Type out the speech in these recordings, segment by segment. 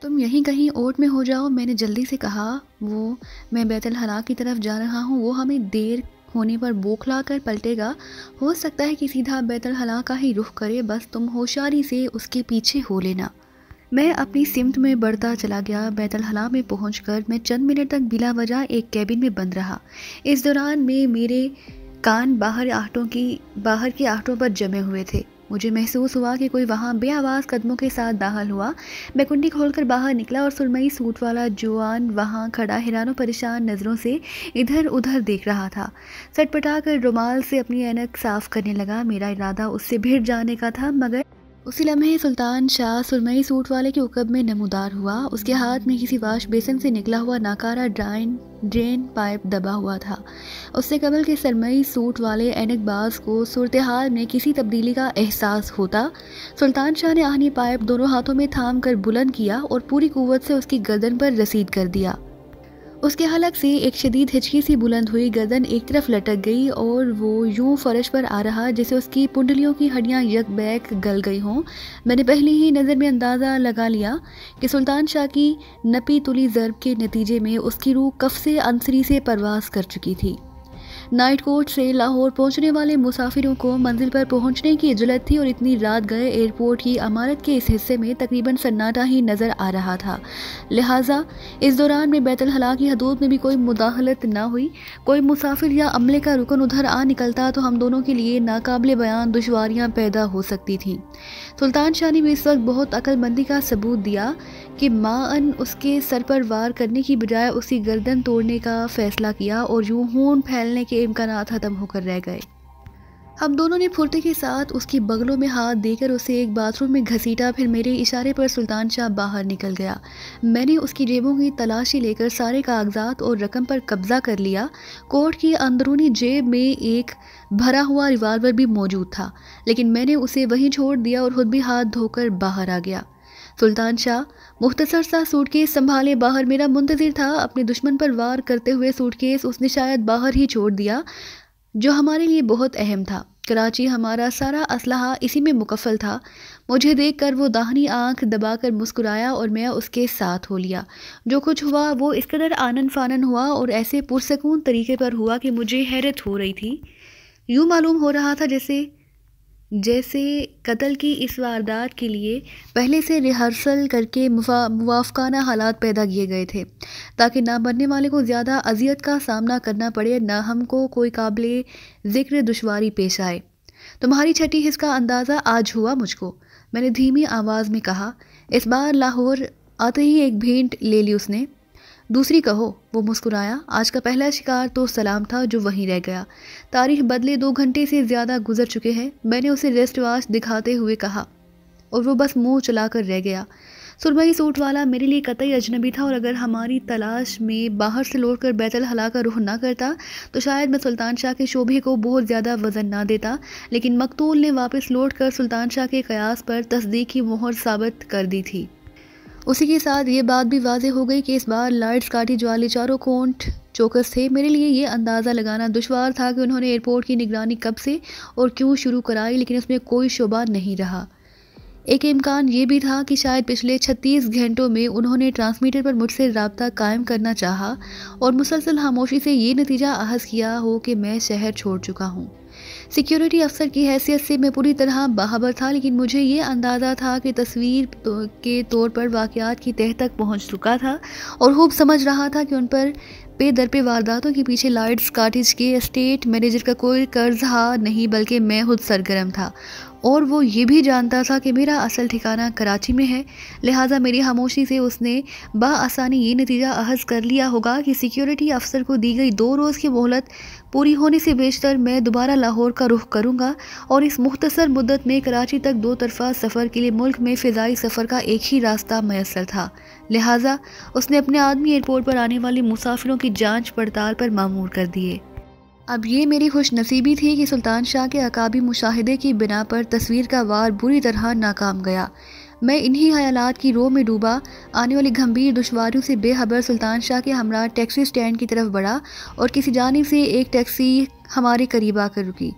تم یہیں کہیں اوٹ میں ہو جاؤ، میں نے جلدی سے کہا۔ میں بیت الخلاء کی طرف جا رہا ہوں، وہ ہمیں دیر ہونے پر بوکھلا کر پلٹے گا، ہو سکتا ہے کہ سیدھا بیت الخلاء کا ہی رخ کرے، بس تم ہوشیاری سے اس کے پیچھے ہو لینا۔ میں اپنی سمت میں بڑھتا چلا گیا۔ بیت الخلاء میں پہنچ کر میں چند منٹ تک بلا وجہ ایک کیبن میں بند رہا۔ اس دوران میں میرے کان باہر کے آہٹوں پر جمے ہوئے تھے۔ مجھے محسوس ہوا کہ کوئی وہاں بے آواز قدموں کے ساتھ داخل ہوا۔ میں کنڈی کھول کر باہر نکلا اور سرمئی سوٹ والا جوان وہاں کھڑا حیران و پریشان نظروں سے ادھر ادھر دیکھ رہا تھا۔ سٹ پٹا کر رومال سے اپنی اینک صاف کرنے لگا۔ میرا ارادہ اس سے بھیڑ جانے کا تھا، مگر اسی لمحے سلطان شاہ سرمئی سوٹ والے کے عقب میں نمودار ہوا۔ اس کے ہاتھ میں کسی واش بیسن سے نکلا ہوا ناکارہ ڈرین پائپ دبا ہوا تھا۔ اس سے قبل کہ سرمئی سوٹ والے اینک باز کو صورتحال میں کسی تبدیلی کا احساس ہوتا، سلطان شاہ نے آہنی پائپ دونوں ہاتھوں میں تھام کر بلند کیا اور پوری قوت سے اس کی گردن پر رسید کر دیا۔ اس کے حلق سے ایک شدید ہچکی سی بلند ہوئی، گردن ایک طرف لٹک گئی اور وہ یوں فرش پر آ رہا جیسے اس کی پنڈلیوں کی ہڈیاں یک بیک گل گئی ہوں۔ میں نے پہلی ہی نظر میں اندازہ لگا لیا کہ سلطان شاہ کی نپی تلی ضرب کے نتیجے میں اس کی روح کف عنصری سے پرواز کر چکی تھی۔ نائٹ کوچ سے لاہور پہنچنے والے مسافروں کو منزل پر پہنچنے کی عجلت تھی اور اتنی رات گئے ایئرپورٹ کی عمارت کے اس حصے میں تقریباً سناٹا ہی نظر آ رہا تھا، لہٰذا اس دوران میں بیت الخلاء کی حدود میں بھی کوئی مداخلت نہ ہوئی۔ کوئی مسافر یا عملے کا رکن ادھر آ نکلتا تو ہم دونوں کے لیے ناقابل بیان دشواریاں پیدا ہو سکتی تھیں۔ سلطان شاہ نے بھی اس وقت بہت عقل مندی کا ثبوت دیا کہ ماً اس کے سر پر وار کرنے کی بجائے اس کی گردن توڑنے کا فیصلہ کیا اور یوں خون پھیلنے کے امکانات ختم ہو کر رہ گئے۔ ہم دونوں نے پھرتی کے ساتھ اس کی بغلوں میں ہاتھ دے کر اسے ایک باتھ روم میں گھسیٹا، پھر میرے اشارے پر سلطان شاہ باہر نکل گیا۔ میں نے اس کی جیبوں کی تلاشی لے کر سارے کاغذات اور رقم پر قبضہ کر لیا۔ کوٹ کی اندرونی جیب میں ایک بھرا ہوا ریوالور بھی موجود تھا، لیکن میں نے اسے وہیں چھوڑ دیا اور خود بھی ہاتھ دھو کر باہر آ گیا۔ سلطان شاہ مختصر سا سوٹ کیس سنبھالے باہر میرا منتظر تھا۔ اپنے دشمن پر وار کرتے ہوئے سوٹ کیس اس نے شاید باہر ہی چھوڑ دیا، جو ہمارے لیے بہت اہم تھا۔ کراچی ہمارا سارا اسلحہ اسی میں مکفل تھا۔ مجھے دیکھ کر وہ داہنی آنکھ دبا کر مسکرایا اور میں اس کے ساتھ ہو لیا۔ جو کچھ ہوا وہ اس قدر آنن فانن ہوا اور ایسے پرسکون طریقے پر ہوا کہ مجھے حیرت ہو رہی تھی۔ یوں معلوم ہو رہا تھا جیسے قتل کی اس واردات کے لیے پہلے سے ریہرسل کر کے موافقانہ حالات پیدا کیے گئے تھے، تاکہ نہ مرنے والے کو زیادہ اذیت کا سامنا کرنا پڑے، نہ ہم کو کوئی قابل ذکر دشواری پیش آئے۔ تمہاری چھٹی حس کا اندازہ آج ہوا مجھ کو، میں نے دھیمی آواز میں کہا۔ اس بار لاہور آتے ہی ایک بھینٹ لے لی اس نے۔ دوسری کہو، وہ مسکرایا۔ آج کا پہلا شکار تو سلام تھا جو وہیں رہ گیا۔ تاریخ بدلے 2 گھنٹے سے زیادہ گزر چکے ہیں، میں نے اسے ریسٹ واچ دکھاتے ہوئے کہا، اور وہ بس منہ چلا کر رہ گیا۔ سرمئی سوٹ والا میرے لیے قطعی اجنبی تھا، اور اگر ہماری تلاش میں باہر سے لوٹ کر بیت الخلاء کا رخ نہ کرتا تو شاید میں سلطان شاہ کے شبہے کو بہت زیادہ وزن نہ دیتا، لیکن مقتول نے واپس لوٹ کر سلطان شاہ کے قیاس پر تصدیق کی مہر ثابت کر دی تھی۔ اسی کے ساتھ یہ بات بھی واضح ہو گئی کہ اس بار لارڈ اسکاٹش والے چاروں کونٹ چوکس تھے۔ میرے لیے یہ اندازہ لگانا دشوار تھا کہ انہوں نے ایئرپورٹ کی نگرانی کب سے اور کیوں شروع کرائی، لیکن اس میں کوئی شبہ نہیں رہا۔ ایک امکان یہ بھی تھا کہ شاید پچھلے 36 گھنٹوں میں انہوں نے ٹرانسمیٹر پر مجھ سے رابطہ قائم کرنا چاہا اور مسلسل خاموشی سے یہ نتیجہ اخذ کیا ہو کہ میں شہر چھوڑ چکا ہوں۔ سیکیورٹی افسر کی حیثیت سے میں پوری طرح باخبر تھا، لیکن مجھے یہ اندازہ تھا کہ تصویر کے طور پر واقعات کی تہہ تک پہنچ چکا تھا اور خوب سمجھ رہا تھا کہ ان پر پے در پہ وارداتوں کے پیچھے لارڈ اسکاٹش کے اسٹیٹ مینیجر کا کوئی قرض ہا نہیں، بلکہ میں خود سرگرم تھا، اور وہ یہ بھی جانتا تھا کہ میرا اصل ٹھکانہ کراچی میں ہے۔ لہٰذا میری خاموشی سے اس نے بآسانی یہ نتیجہ اخذ کر لیا ہوگا کہ سیکیورٹی افسر کو دی گئی 2 روز کی مہلت پوری ہونے سے بیشتر میں دوبارہ لاہور کا رخ کروں گا، اور اس مختصر مدت میں کراچی تک 2 طرفہ سفر کے لیے ملک میں فضائی سفر کا ایک ہی راستہ میسر تھا۔ لہٰذا اس نے اپنے آدمی ایئرپورٹ پر آنے والے مسافروں کی جانچ پڑتال پر مامور کر دیے۔ اب یہ میری خوش نصیبی تھی کہ سلطان شاہ کے عقابی مشاہدے کی بنا پر تصویر کا وار بری طرح ناکام گیا۔ میں انہی خیالات کی رو میں ڈوبا آنے والی گھمبیر دشواریوں سے بے خبر سلطان شاہ کے ہمراہ ٹیکسی سٹینڈ کی طرف بڑھا، اور کسی جانب سے ایک ٹیکسی ہمارے قریب آ کر رکی۔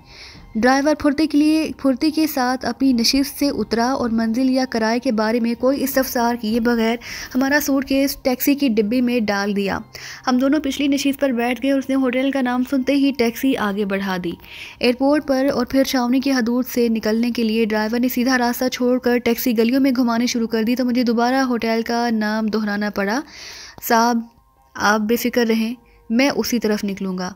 ڈرائیور پھرتی کے ساتھ اپنی نشست سے اترا اور منزل یا کرائے کے بارے میں کوئی استفسار کیے بغیر ہمارا سوٹ کیس ٹیکسی کی ڈبی میں ڈال دیا۔ ہم دونوں پچھلی نشست پر بیٹھ گئے اور اس نے ہوٹل کا نام سنتے ہی ٹیکسی آگے بڑھا دی۔ ایئرپورٹ پر اور پھر چھاؤنی کی حدود سے نکلنے کے لیے ڈرائیور نے سیدھا راستہ چھوڑ کر ٹیکسی گلیوں میں گھمانے شروع کر دی تو مجھے دوبارہ ہوٹل کا نام دہرانا پڑا۔ صاحب آپ بے فکر رہیں، میں اسی طرف نکلوں گا۔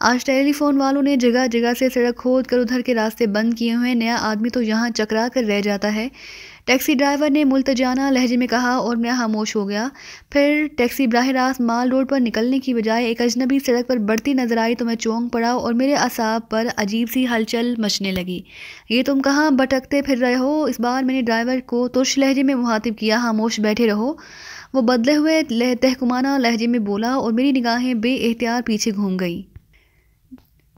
آج ٹیلی فون والوں نے جگہ جگہ سے سڑک کھود کر ادھر کے راستے بند کیے ہوئے، نیا آدمی تو یہاں چکرا کر رہ جاتا ہے، ٹیکسی ڈرائیور نے ملتجانہ لہجے میں کہا اور میں خاموش ہو گیا۔ پھر ٹیکسی براہ راست مال روڈ پر نکلنے کی بجائے ایک اجنبی سڑک پر بڑھتی نظر آئی تو میں چونک پڑا اور میرے اعصاب پر عجیب سی ہلچل مچنے لگی۔ یہ تم کہاں بھٹکتے پھر رہے ہو؟ اس بار میں نے ڈرائیور کو ترش لہجے میں مخاطب کیا۔ خاموش بیٹھے رہو، وہ بدلے ہوئے تحکمانہ لہجے میں بولا اور میری نگاہیں بے اختیار پیچھے گھوم گئی۔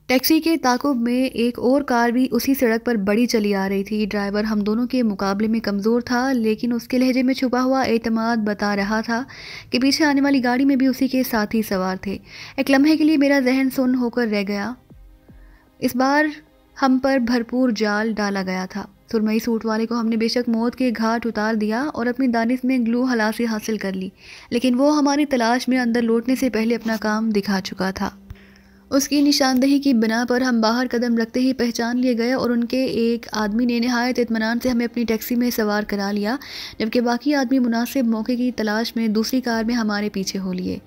ٹیکسی کے تعاقب میں ایک اور کار بھی اسی سڑک پر بڑی چلی آ رہی تھی۔ ڈرائیور ہم دونوں کے مقابلے میں کمزور تھا، لیکن اس کے لہجے میں چھپا ہوا اعتماد بتا رہا تھا کہ پیچھے آنے والی گاڑی میں بھی اسی کے ساتھی سوار تھے۔ ایک لمحے کے لیے میرا ذہن سن ہو کر رہ گیا۔ اس بار ہم پر بھرپور جال ڈالا گیا تھا۔ سرمئی سوٹ والے کو ہم نے بے شک موت کے گھاٹ اتار دیا اور اپنی دانش میں گلو ہلاسی حاصل کر لی، لیکن وہ ہماری تلاش میں اندر لوٹنے سے پہلے اپنا کام دکھا چکا تھا۔ اس کی نشاندہی کی بنا پر ہم باہر قدم رکھتے ہی پہچان لیے گئے اور ان کے ایک آدمی نے نہایت اطمینان سے ہمیں اپنی ٹیکسی میں سوار کرا لیا، جبکہ باقی آدمی مناسب موقع کی تلاش میں دوسری کار میں ہمارے پیچھے ہو لیے۔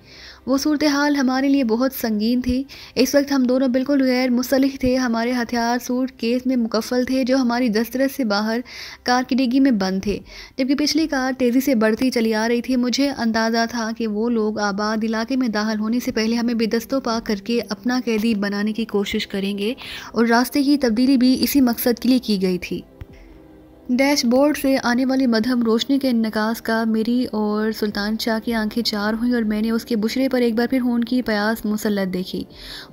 وہ صورتحال ہمارے لیے بہت سنگین تھی۔ اس وقت ہم دونوں بالکل غیر مسلح تھے، ہمارے ہتھیار سوٹ کیس میں مکفل تھے جو ہماری دسترس سے باہر کار کی ڈگی میں بند تھے، جبکہ پچھلی کار تیزی سے بڑھتی چلی آ رہی تھی۔ مجھے اندازہ تھا کہ وہ لوگ آباد علاقے میں داخل ہونے سے پہلے ہمیں بے دست و پا کر کے اپنا قیدی بنانے کی کوشش کریں گے، اور راستے کی تبدیلی بھی اسی مقصد کے لیے کی گئی تھی۔ ڈیش بورڈ سے آنے والی مدھم روشنی کے انعکاس کا میری اور سلطان شاہ کی آنکھیں چار ہوئیں اور میں نے اس کے بشرے پر ایک بار پھر خون کی پیاس مسلط دیکھی۔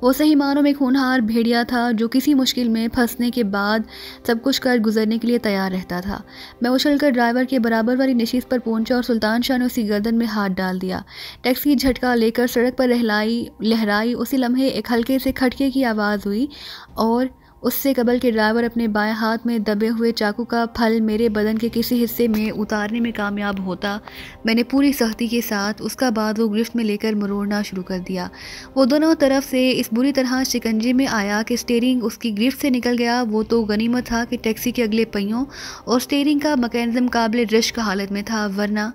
وہ صحیح معنوں میں خونہار بھیڑیا تھا جو کسی مشکل میں پھنسنے کے بعد سب کچھ کر گزرنے کے لیے تیار رہتا تھا۔ میں اچھل کر ڈرائیور کے برابر والی نشست پر پہنچا اور سلطان شاہ نے اسی گردن میں ہاتھ ڈال دیا۔ ٹیکسی جھٹکا لے کر سڑک پر لہرائی۔ اسی لمحے ایک ہلکے سے کھٹکے کی آواز ہوئی اور اس سے قبل کہ ڈرائیور اپنے بائیں ہاتھ میں دبے ہوئے چاقو کا پھل میرے بدن کے کسی حصے میں اتارنے میں کامیاب ہوتا، میں نے پوری سختی کے ساتھ اس کا بازو گرفت میں لے کر مروڑنا شروع کر دیا۔ وہ دونوں طرف سے اس بری طرح شکنجے میں آیا کہ اسٹیئرنگ اس کی گرفت سے نکل گیا۔ وہ تو غنیمت تھا کہ ٹیکسی کے اگلے پہیوں اور اسٹیئرنگ کا میکینزم قابل رشک حالت میں تھا، ورنہ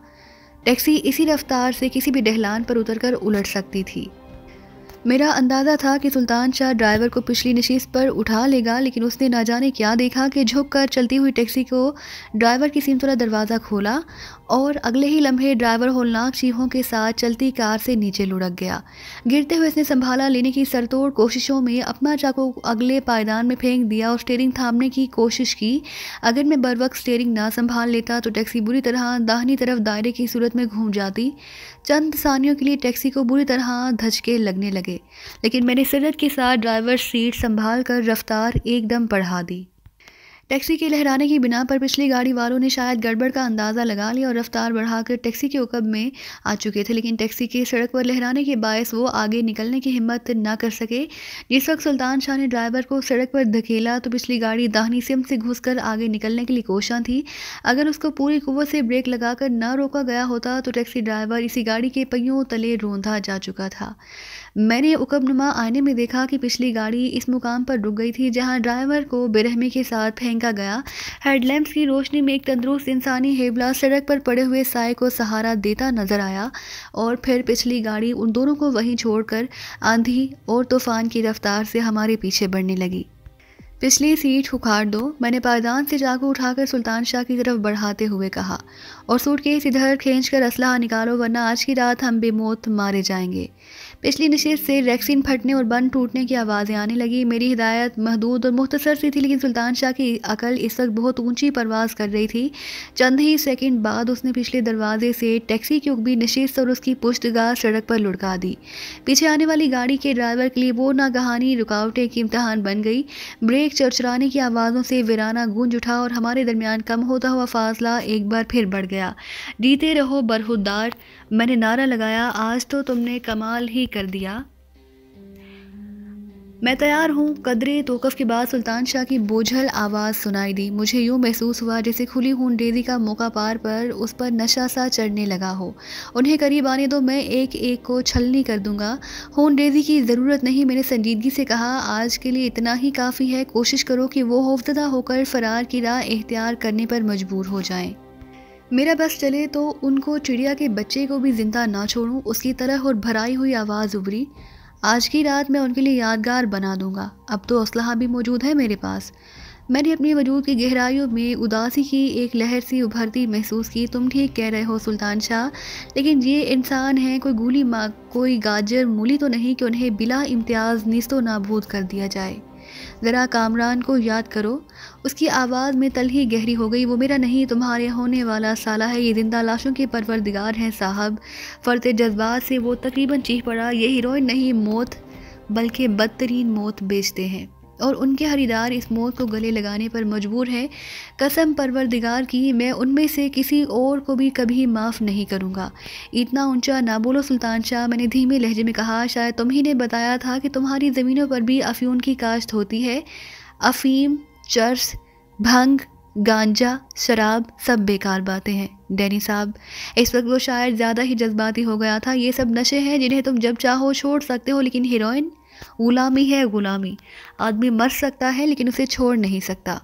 ٹیکسی اسی رفتار سے کسی بھی ڈھلان پر اتر کر الٹ سکتی تھی۔ میرا اندازہ تھا کہ سلطان شاہ ڈرائیور کو پچھلی نشست پر اٹھا لے گا، لیکن اس نے نہ جانے کیا دیکھا کہ جھک کر چلتی ہوئی ٹیکسی کو ڈرائیور کی سیمترا دروازہ کھولا اور اگلے ہی لمحے ڈرائیور ہولناک چیخوں کے ساتھ چلتی کار سے نیچے لڑک گیا۔ گرتے ہوئے اس نے سنبھالا لینے کی سرتوڑ کوششوں میں اپنا چاقو اگلے پائیدان میں پھینک دیا اور اسٹیئرنگ تھامنے کی کوشش کی۔ اگر میں بروقت اسٹیئرنگ نہ سنبھال لیتا تو ٹیکسی بری طرح داہنی طرف دائرے کی صورت میں گھوم جاتی۔ چند ثانیوں کے لیے ٹیکسی کو بری طرح دھچکے لگنے لگے، لیکن میں نے سرعت کے ساتھ ڈرائیور سیٹ سنبھال کر رفتار ایک دم بڑھا دی۔ ٹیکسی کے لہرانے کی بنا پر پچھلی گاڑی والوں نے شاید گڑبڑ کا اندازہ لگا لیا اور رفتار بڑھا کر ٹیکسی کے عقب میں آ چکے تھے، لیکن ٹیکسی کے سڑک پر لہرانے کے باعث وہ آگے نکلنے کی ہمت نہ کر سکے۔ جس وقت سلطان شاہ نے ڈرائیور کو سڑک پر دھکیلا تو پچھلی گاڑی داہنی سمت سے گھس کر آگے نکلنے کے لیے کوشاں تھی۔ اگر اس کو پوری قوت سے بریک لگا کر نہ روکا گیا ہوتا تو ٹیکسی ڈرائیور اسی گاڑی کے پہیوں تلے روندا جا چکا تھا۔ میں نے عقب نما آئینے میں دیکھا کہ پچھلی گاڑی اس مقام پر رک گئی تھی جہاں ڈرائیور کو بے رحمی کے ساتھ پھینکا گیا۔ ہیڈ لیمپس کی روشنی میں ایک تندرست انسانی ہیبلا سڑک پر پڑے ہوئے سائے کو سہارا دیتا نظر آیا اور پھر پچھلی گاڑی ان دونوں کو وہیں چھوڑ کر آندھی اور طوفان کی رفتار سے ہمارے پیچھے بڑھنے لگی۔ پچھلی سیٹ اکھاڑ دو، میں نے پائیدان سے چاقو اٹھا کر سلطان شاہ کی طرف بڑھاتے ہوئے کہا، اور سوٹ کیس ادھر کھینچ کر اسلحہ نکالو ورنہ آج کی رات ہم بے موت مارے جائیں گے۔ پچھلی نشست سے ریکسین پھٹنے اور بند ٹوٹنے کی آوازیں آنے لگی۔ میری ہدایت محدود اور مختصر سی تھی، لیکن سلطان شاہ کی عقل اس وقت بہت اونچی پرواز کر رہی تھی۔ چند ہی سیکنڈ بعد اس نے پچھلے دروازے سے ٹیکسی کی عقبی نشست اور اس کی پشتگاہ سڑک پر لڑکا دی۔ پیچھے آنے والی گاڑی کے ڈرائیور کے لیے وہ ناگہانی رکاوٹ ایک امتحان بن گئی۔ بریک چرچرانے کی آوازوں سے ویرانہ گونج اٹھا اور ہمارے درمیان کم ہوتا ہوا فاصلہ ایک بار پھر بڑھ گیا۔ جیتے رہو برخودار، میں نے نعرہ لگایا، آج تو تم نے کمال ہی کر دیا۔ میں تیار ہوں۔ قدرے توقف کے بعد سلطان شاہ کی بوجھل آواز سنائی دی۔ مجھے یوں محسوس ہوا جیسے کھلی ہون ریزی کا موقع پار پر اس پر نشہ سا چڑھنے لگا ہو۔ انہیں قریب آنے دو، میں ایک ایک کو چھلنی کر دوں گا۔ ہون ریزی کی ضرورت نہیں، میں نے سنجیدگی سے کہا۔ آج کے لیے اتنا ہی کافی ہے۔ کوشش کرو کہ وہ خوفزدہ ہو کر فرار کی راہ اختیار کرنے پر مجبور ہو جائیں۔ میرا بس چلے تو ان کو چڑیا کے بچے کو بھی زندہ نہ چھوڑوں۔ اس کی طرح اور بھرائی ہوئی آواز ابھری۔ آج کی رات میں ان کے لیے یادگار بنا دوں گا۔ اب تو اسلحہ بھی موجود ہے میرے پاس۔ میں نے اپنے وجود کی گہرائیوں میں اداسی کی ایک لہر سی ابھرتی محسوس کی۔ تم ٹھیک کہہ رہے ہو سلطان شاہ، لیکن یہ انسان ہیں، کوئی گولی ماں کوئی گاجر مولی تو نہیں کہ انہیں بلا امتیاز نیست و نابود کر دیا جائے۔ ذرا کامران کو یاد کرو۔ اس کی آواز میں تلخی گہری ہو گئی۔ وہ میرا نہیں، تمہارے ہونے والا سالہ ہے۔ یہ زندہ لاشوں کے پروردگار ہیں صاحب۔ فرط جذبات سے وہ تقریباً چیخ پڑا۔ یہ ہیروئن نہیں موت بلکہ بدترین موت بیچتے ہیں، اور ان کے خریدار اس موت کو گلے لگانے پر مجبور ہیں۔ قسم پروردگار کی، میں ان میں سے کسی اور کو بھی کبھی معاف نہیں کروں گا۔ اتنا اونچا نہ بولو سلطان شاہ، میں نے دھیمے لہجے میں کہا۔ شاید تم ہی نے بتایا تھا کہ تمہاری زمینوں پر بھی افیون کی کاشت ہوتی ہے۔ افیم، چرس، بھنگ، گانجا، شراب، سب بیکار باتیں ہیں ڈینی صاحب۔ اس وقت وہ شاید زیادہ ہی جذباتی ہو گیا تھا۔ یہ سب نشے ہیں جنہیں تم جب چاہو چھوڑ سکتے ہو، لیکن ہیروئن غلامی ہے، غلامی۔ آدمی مر سکتا ہے لیکن اسے چھوڑ نہیں سکتا۔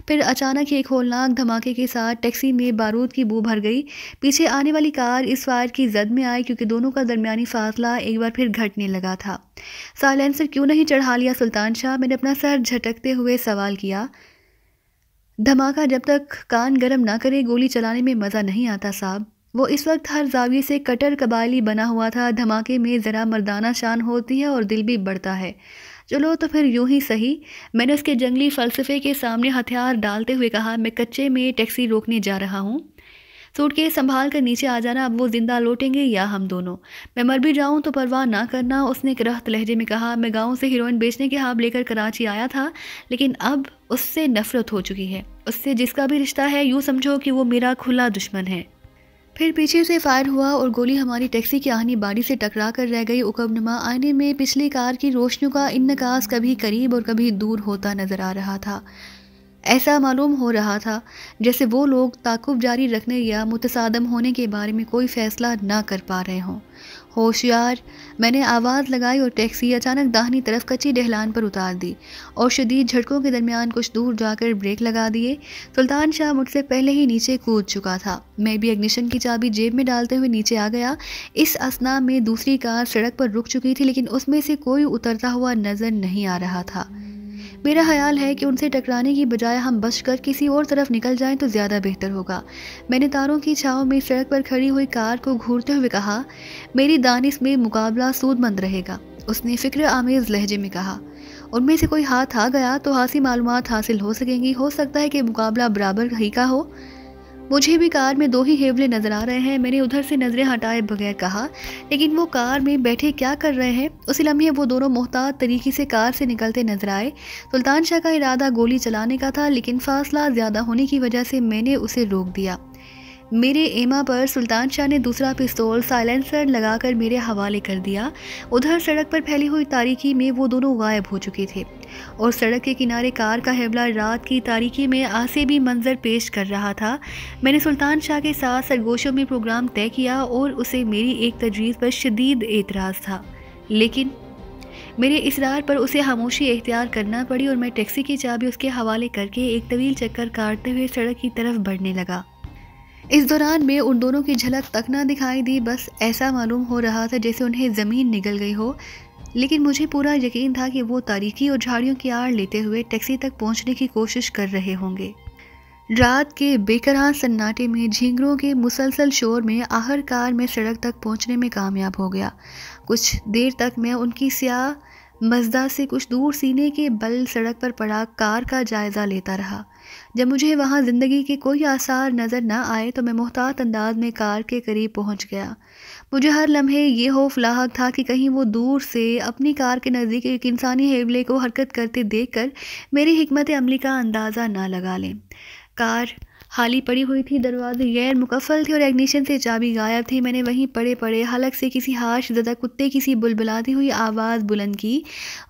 پھر اچانک ایک ہولناک دھماکے کے ساتھ ٹیکسی میں بارود کی بو بھر گئی۔ پیچھے آنے والی کار اس فائر کی زد میں آئی کیونکہ دونوں کا درمیانی فاصلہ ایک بار پھر گھٹنے لگا تھا۔ سائلنسر کیوں نہیں چڑھا لیا سلطان شاہ؟ میں نے اپنا سر جھٹکتے ہوئے سوال کیا۔ دھماکہ جب تک کان گرم نہ کرے گولی چلانے میں مزہ نہیں آتا صاحب۔ وہ اس وقت ہر زاویے سے کٹر قبائلی بنا ہوا تھا۔ دھماکے میں ذرا مردانہ شان ہوتی ہے اور دل بھی بڑھتا ہے۔ چلو تو پھر یوں ہی صحیح، میں نے اس کے جنگلی فلسفے کے سامنے ہتھیار ڈالتے ہوئے کہا۔ میں کچے میں ٹیکسی روکنے جا رہا ہوں، سوٹ کیس سنبھال کر نیچے آ جانا۔ اب وہ زندہ لوٹیں گے یا ہم دونوں۔ میں مر بھی جاؤں تو پرواہ نہ کرنا، اس نے کرہت لہجے میں کہا۔ میں گاؤں سے ہیروئن بیچنے کے ہاتھ لے کر کراچی آیا تھا، لیکن اب اس سے نفرت ہو چکی ہے۔ اس سے جس کا بھی رشتہ ہے، یوں سمجھو کہ وہ میرا کھلا دشمن ہے۔ پھر پیچھے سے فائر ہوا اور گولی ہماری ٹیکسی کی آہنی باڑی سے ٹکرا کر رہ گئی۔ عقب نما آئینے میں پچھلی کار کی روشنیوں کا انعکاس کبھی قریب اور کبھی دور ہوتا نظر آ رہا تھا۔ ایسا معلوم ہو رہا تھا جیسے وہ لوگ تعاقب جاری رکھنے یا متصادم ہونے کے بارے میں کوئی فیصلہ نہ کر پا رہے ہوں۔ ہوشیار، میں نے آواز لگائی اور ٹیکسی اچانک داہنی طرف کچی ڈھلان پر اتار دی اور شدید جھٹکوں کے درمیان کچھ دور جا کر بریک لگا دیے۔ سلطان شاہ مجھ سے پہلے ہی نیچے کود چکا تھا۔ میں بھی اگنیشن کی چابی جیب میں ڈالتے ہوئے نیچے آ گیا۔ اس اثنا میں دوسری کار سڑک پر رک چکی تھی، لیکن اس میں سے کوئی اترتا ہوا نظر نہیں آ رہا تھا۔ میرا خیال ہے کہ ان سے ٹکرانے کی بجائے ہم بچ کر کسی اور طرف نکل جائیں تو زیادہ بہتر ہوگا۔ میں نے تاروں کی چھاؤں میں سڑک پر کھڑی ہوئی کار کو گھورتے ہوئے کہا۔ میری دانش میں مقابلہ سود مند رہے گا، اس نے فکر آمیز لہجے میں کہا۔ ان میں سے کوئی ہاتھ آ گیا تو خاصی معلومات حاصل ہو سکیں گی۔ ہو سکتا ہے کہ مقابلہ برابر ہی کا ہو۔ مجھے بھی کار میں دو ہی ہیولے نظر آ رہے ہیں، میں نے ادھر سے نظریں ہٹائے بغیر کہا۔ لیکن وہ کار میں بیٹھے کیا کر رہے ہیں؟ اسی لمحے وہ دونوں محتاط طریقے سے کار سے نکلتے نظر آئے۔ سلطان شاہ کا ارادہ گولی چلانے کا تھا، لیکن فاصلہ زیادہ ہونے کی وجہ سے میں نے اسے روک دیا۔ میرے ایما پر سلطان شاہ نے دوسرا پستول سائلنسر لگا کر میرے حوالے کر دیا۔ ادھر سڑک پر پھیلی ہوئی تاریکی میں وہ دونوں غائب ہو چکے تھے، اور سڑک کے کنارے کار کا حوالہ رات کی تاریکی میں آسیبی منظر پیش کر رہا تھا۔ میں نے سلطان شاہ کے ساتھ سرگوشیوں میں پروگرام طے کیا اور اسے میری ایک تجویز پر شدید اعتراض تھا، لیکن میرے اصرار پر اسے خاموشی اختیار کرنا پڑی اور میں ٹیکسی کی چابی اس کے حوالے کر کے ایک طویل چکر کاٹتے ہوئے سڑک کی طرف بڑھنے لگا۔ اس دوران میں ان دونوں کی جھلک تک نہ دکھائی دی، بس ایسا معلوم ہو رہا تھا جیسے انہیں زمین نگل گئی ہو، لیکن مجھے پورا یقین تھا کہ وہ تاریکی اور جھاڑیوں کی آڑ لیتے ہوئے ٹیکسی تک پہنچنے کی کوشش کر رہے ہوں گے۔ رات کے بے قرار سناٹے میں جھینگروں کے مسلسل شور میں آخر کار میں سڑک تک پہنچنے میں کامیاب ہو گیا۔ کچھ دیر تک میں ان کی سیاہ مزدہ سے کچھ دور سینے کے بل سڑک پر پڑا کار کا جائزہ لیتا رہا۔ جب مجھے وہاں زندگی کے کوئی آثار نظر نہ آئے تو میں محتاط انداز میں کار کے قریب پہنچ گیا۔ مجھے ہر لمحے یہ خوف لاحق تھا کہ کہیں وہ دور سے اپنی کار کے نزدیک ایک انسانی حیولے کو حرکت کرتے دیکھ کر میری حکمت عملی کا اندازہ نہ لگا لیں۔ کار خالی پڑی ہوئی تھی، دروازے غیر مقفل تھے اور ایگنیشن سے چابی غائب تھی۔ میں نے وہیں پڑے پڑے حلق سے کسی ہاش زدہ کتے کی سی بلبلاتی ہوئی آواز بلند کی۔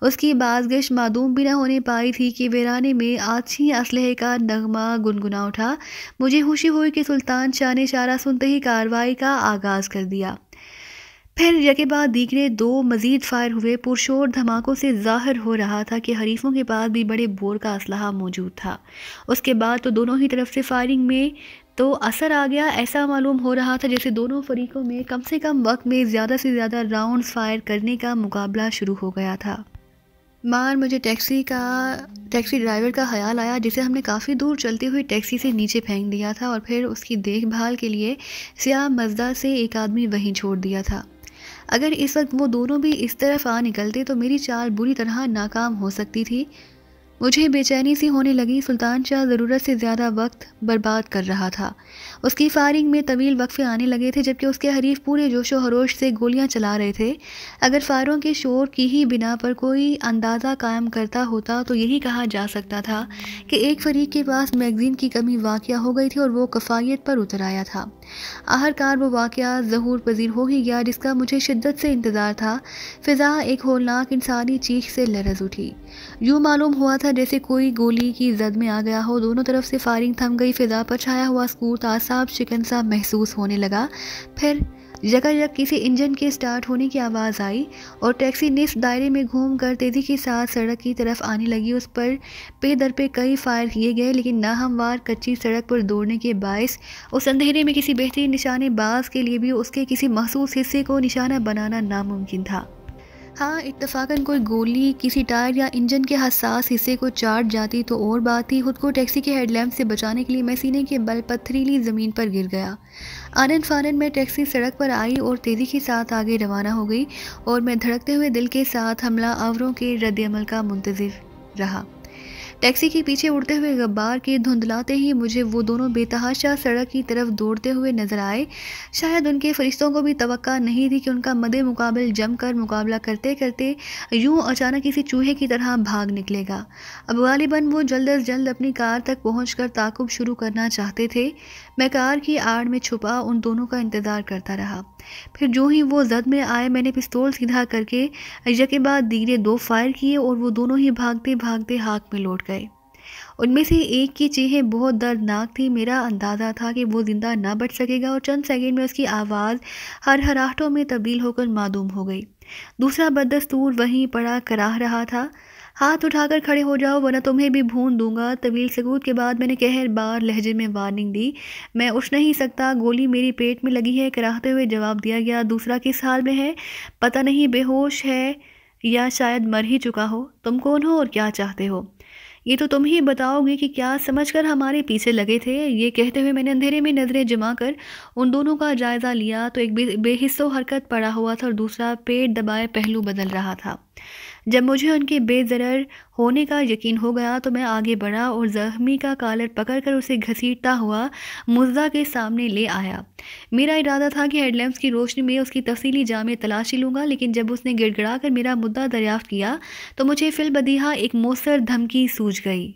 اس کی بازگشت معدوم بھی نہ ہونے پائی تھی کہ ویرانے میں آتشی اسلحے کا نغمہ گنگنا اٹھا۔ مجھے خوشی ہوئی کہ سلطان شاہ نے اشارہ سنتے ہی کارروائی کا آغاز کر دیا۔ پھر یکے بعد دیگرے 2 مزید فائر ہوئے۔ پرشور دھماکوں سے ظاہر ہو رہا تھا کہ حریفوں کے پاس بھی بڑے بور کا اسلحہ موجود تھا۔ اس کے بعد تو دونوں ہی طرف سے فائرنگ میں تو اثر آ گیا۔ ایسا معلوم ہو رہا تھا جیسے دونوں فریقوں میں کم سے کم وقت میں زیادہ سے زیادہ راؤنڈز فائر کرنے کا مقابلہ شروع ہو گیا تھا۔ مجھے ٹیکسی ڈرائیور کا خیال آیا جسے ہم نے کافی دور چلتی ہوئی ٹیکسی سے نیچے پھینک دیا تھا اور پھر اس کی دیکھ بھال کے لیے سیاہ مزدہ سے ایک آدمی وہیں چھوڑ دیا تھا۔ اگر اس وقت وہ دونوں بھی اس طرف آ نکلتے تو میری چال بری طرح ناکام ہو سکتی تھی۔ مجھے بے چینی سی ہونے لگی۔ سلطان شاہ ضرورت سے زیادہ وقت برباد کر رہا تھا۔ اس کی فائرنگ میں طویل وقفے آنے لگے تھے جبکہ اس کے حریف پورے جوش و خروش سے گولیاں چلا رہے تھے۔ اگر فائروں کے شور کی ہی بنا پر کوئی اندازہ قائم کرتا ہوتا تو یہی کہا جا سکتا تھا کہ ایک فریق کے پاس میگزین کی کمی واقع ہو گئی تھی اور وہ کفایت پر اتر آیا تھا۔ آخرکار وہ واقعہ ظہور پذیر ہو ہی گیا جس کا مجھے شدت سے انتظار تھا۔ فضا ایک ہولناک انسانی چیخ سے لرز اٹھی۔ یوں معلوم ہوا تھا جیسے کوئی گولی کی زد میں آ گیا ہو۔ دونوں طرف سے فائرنگ تھم گئی۔ فضا پر چھایا ہوا سکوت اعصاب شکن سا محسوس ہونے لگا۔ پھر یکایک کسی انجن کے سٹارٹ ہونے کی آواز آئی اور ٹیکسی نصف دائرے میں گھوم کر تیزی کے ساتھ سڑک کی طرف آنے لگی۔ اس پر پے در پہ کئی فائر کیے گئے لیکن ناہموار کچی سڑک پر دوڑنے کے باعث اس اندھیرے میں کسی بہترین نشانے باز کے لیے بھی اس کے کسی مخصوص حصے کو نشانہ بنانا ناممکن تھا۔ ہاں، اتفاقاً کوئی گولی کسی ٹائر یا انجن کے حساس حصے کو چاٹ جاتی تو اور بات تھی۔ خود کو ٹیکسی کے ہیڈ لیمپ سے بچانے کے لیے میں سینے کے بل پتھریلی زمین پر گر گیا۔ آنن فانن میں ٹیکسی سڑک پر آئی اور تیزی کے ساتھ آگے روانہ ہو گئی اور میں دھڑکتے ہوئے دل کے ساتھ حملہ آوروں کے رد عمل کا منتظر رہا۔ ٹیکسی کے پیچھے اڑتے ہوئے غبار کے دھندلاتے ہی مجھے وہ دونوں بے تحاشا سڑک کی طرف دوڑتے ہوئے نظر آئے۔ شاید ان کے فرشتوں کو بھی توقع نہیں تھی کہ ان کا مد مقابل جم کر مقابلہ کرتے کرتے یوں اچانک کسی چوہے کی طرح بھاگ نکلے گا۔ اب غالباً وہ جلد از جلد اپنی کار تک پہنچ کر تعاقب شروع کرنا چاہتے تھے۔ میں کار کی آڑ میں چھپا ان دونوں کا انتظار کرتا رہا۔ پھر جو ہی وہ زد میں آئے میں نے پستول سیدھا کر کے یکے بعد دیگرے 2 فائر کیے اور وہ دونوں ہی بھاگتے بھاگتے خاک میں لوٹ گئے۔ ان میں سے ایک کی چیخیں بہت دردناک تھی۔ میرا اندازہ تھا کہ وہ زندہ نہ بچ سکے گا اور چند سیکنڈ میں اس کی آواز ہرہراہٹوں میں تبدیل ہو کر معدوم ہو گئی۔ دوسرا بددستور وہیں پڑا کراہ رہا تھا، ہاتھ اٹھا کر کھڑے ہو جاؤ ورنہ تمہیں بھی بھون دوں گا۔ طویل سکوت کے بعد میں نے قہر بار لہجے میں وارننگ دی۔ میں اٹھ نہیں سکتا، گولی میری پیٹ میں لگی ہے، کراہتے ہوئے جواب دیا گیا۔ دوسرا کس حال میں ہے؟ پتہ نہیں، بے ہوش ہے یا شاید مر ہی چکا ہو۔ تم کون ہو اور کیا چاہتے ہو؟ یہ تو تم ہی بتاؤ گے کہ کیا سمجھ کر ہمارے پیچھے لگے تھے۔ یہ کہتے ہوئے میں نے اندھیرے میں نظریں جما کر ان دونوں کا جائزہ لیا تو ایک بے حس و حرکت پڑا ہوا تھا اور دوسرا پیٹ دبائے پہلو بدل رہا تھا۔ جب مجھے ان کے بے ضرر ہونے کا یقین ہو گیا تو میں آگے بڑھا اور زخمی کا کالر پکڑ کر اسے گھسیٹتا ہوا مزدہ کے سامنے لے آیا۔ میرا ارادہ تھا کہ ہیڈ لیمپس کی روشنی میں اس کی تفصیلی جامع تلاشی لوں گا، لیکن جب اس نے گڑ گڑا کر میرا مدعا دریافت کیا تو مجھے فی البدیہہ ایک مؤثر دھمکی سوجھ گئی۔